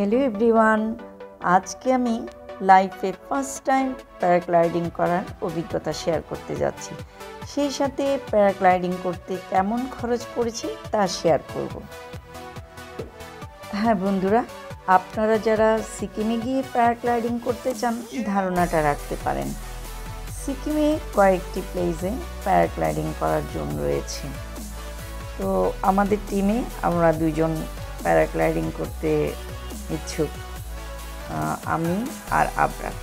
Hello everyone, আজকে আমি লাইফে ফার্স্ট টাইম প্যারাগ্লাইডিং করার অভিজ্ঞতা শেয়ার করতে যাচ্ছি। সেই সাথে প্যারাগ্লাইডিং করতে কেমন খরচ পড়েছে তা শেয়ার করব। হ্যাঁ বন্ধুরা, আপনারা যারা সিকিমে গিয়ে প্যারাগ্লাইডিং করতে চান ধারণাটা রাখতে পারেন। সিকিমে কয়েকটি প্লেসে প্যারাগ্লাইডিং করার জোন রয়েছে। তো আমাদের টিমে আমরা দুইজন প্যারাগ্লাইডিং করতে ইচ্ছুক, আমি আর আবরার।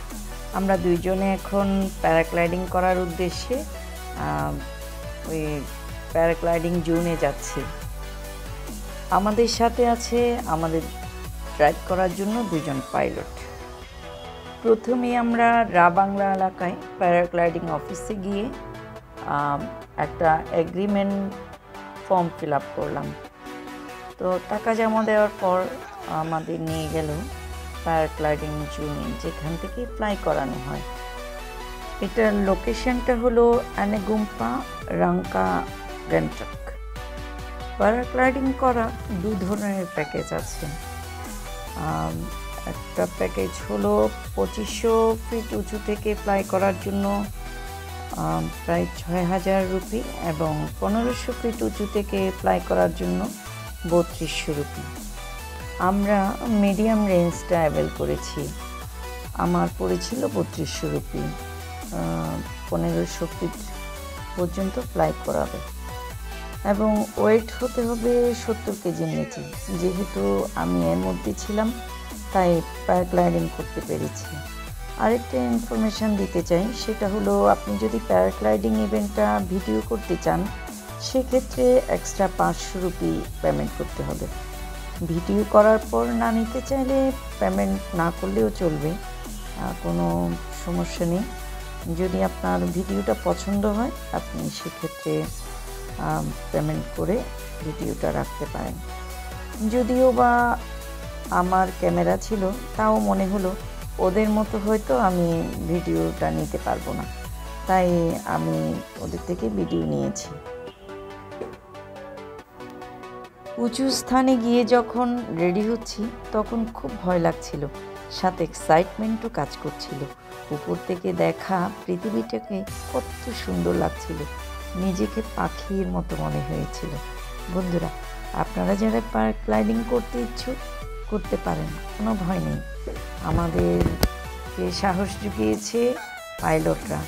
আমরা দুইজনে এখন প্যারাগ্লাইডিং করার উদ্দেশ্যে ওই প্যারাগ্লাইডিং জোনে যাচ্ছি। আমাদের সাথে আছে আমাদের ড্রাইভ করার জন্য দুজন পাইলট। প্রথমে আমরা রাবাংলা এলাকায় প্যারাগ্লাইডিং অফিসে গিয়ে একটা এগ্রিমেন্ট ফর্ম ফিল আপ করলাম। তো টাকা জমা দেওয়ার পর আমাদের নিয়ে গেল প্যারাগ্লাইডিং জোনে, যেখান থেকে ফ্লাই করানো হয়। এটার লোকেশনটা হলো অ্যানেগুম্পা, রাংকা, গ্যাংটক। প্যারাগ্লাইডিং করা দু ধরনের প্যাকেজ আছে। একটা প্যাকেজ হলো 2500 ফিট উঁচু থেকে ফ্লাই করার জন্য প্রায় 6000 রুপি, এবং 1500 ফিট উঁচু থেকে ফ্লাই করার জন্য 3200 রুপি। আমরা মিডিয়াম রেঞ্জটা অ্যাভেল করেছি। আমার পড়েছিল 3200 রুপি। 1500 ফিট পর্যন্ত ফ্লাই করাবে এবং ওয়েট হতে হবে 70 কেজির নিচে। যেহেতু আমি এর মধ্যে ছিলাম তাই প্যারাগ্লাইডিং করতে পেরেছি। আরেকটা ইনফরমেশান দিতে চাই, সেটা হলো আপনি যদি প্যারাগ্লাইডিং ইভেন্টটা ভিডিও করতে চান সেক্ষেত্রে এক্সট্রা 500 রুপি পেমেন্ট করতে হবে। ভিডিও করার পর না নিতে চাইলে পেমেন্ট না করলেও চলবে, কোনো সমস্যা নেই। যদি আপনার ভিডিওটা পছন্দ হয় আপনি সেক্ষেত্রে পেমেন্ট করে ভিডিওটা রাখতে পারেন। যদিও বা আমার ক্যামেরা ছিল, তাও মনে হলো ওদের মতো হয়তো আমি ভিডিওটা নিতে পারবো না, তাই আমি ওদের থেকে ভিডিও নিয়েছি। উঁচু স্থানে গিয়ে যখন রেডি হচ্ছি তখন খুব ভয় লাগছিল, সাথে এক্সাইটমেন্টও কাজ করছিল। উপর থেকে দেখা পৃথিবীটাকে কত সুন্দর লাগছিল, নিজেকে পাখির মতো মনে হয়েছিল। বন্ধুরা, আপনারা যারা প্যারাগ্লাইডিং করতে ইচ্ছুক করতে পারেন, কোনো ভয় নেই। আমাদেরকে সাহস জুগিয়েছে পাইলটরা।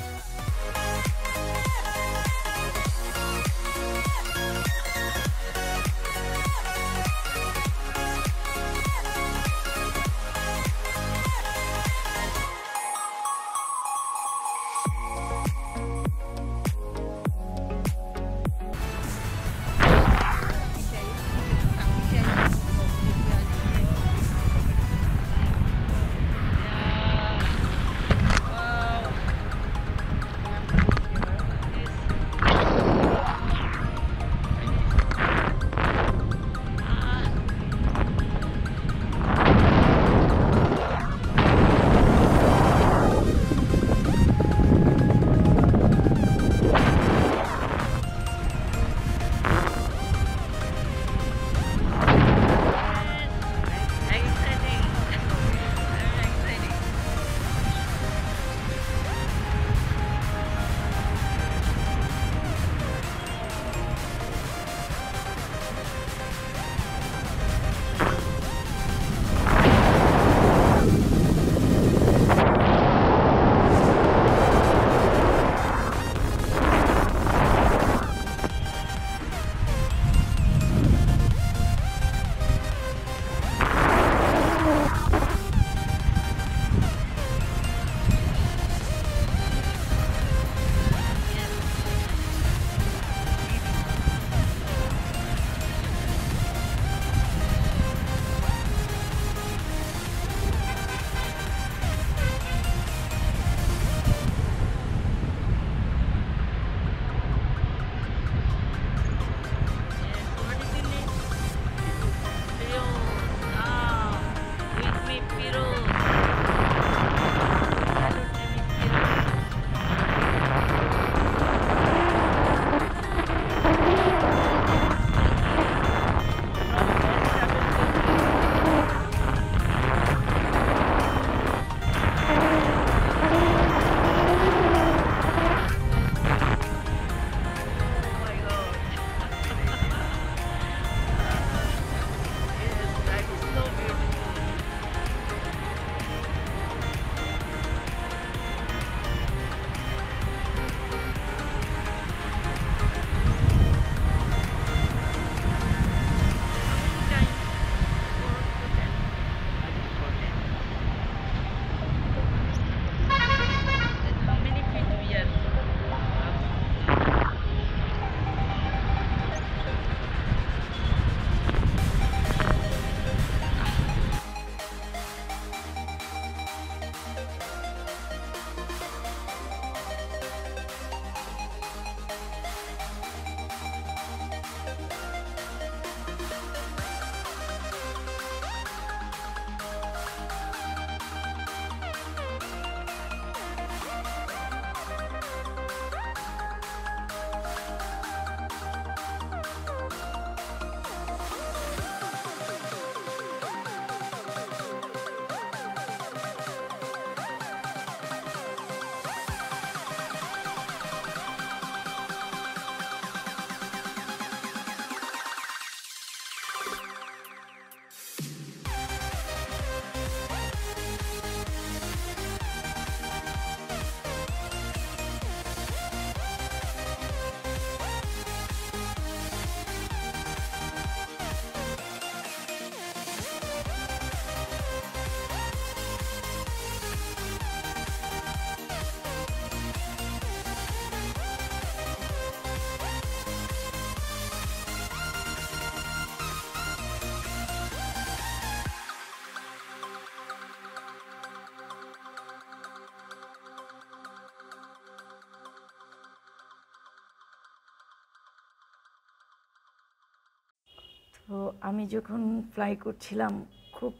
আমি যখন ফ্লাই করছিলাম খুব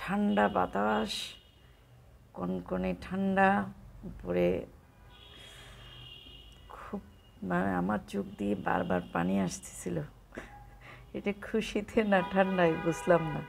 ঠান্ডা বাতাস, কনকনে ঠান্ডা, উপরে খুব মানে আমার চোখ দিয়ে বারবার পানি আসতেছিল। এটা খুশিতে না ঠান্ডায় বুঝলাম না।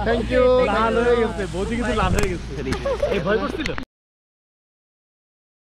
Thank you. লাল হয়ে গেছে, বৌদি কিন্তু লাল হয়ে গেছে। এই ভয় করছিল।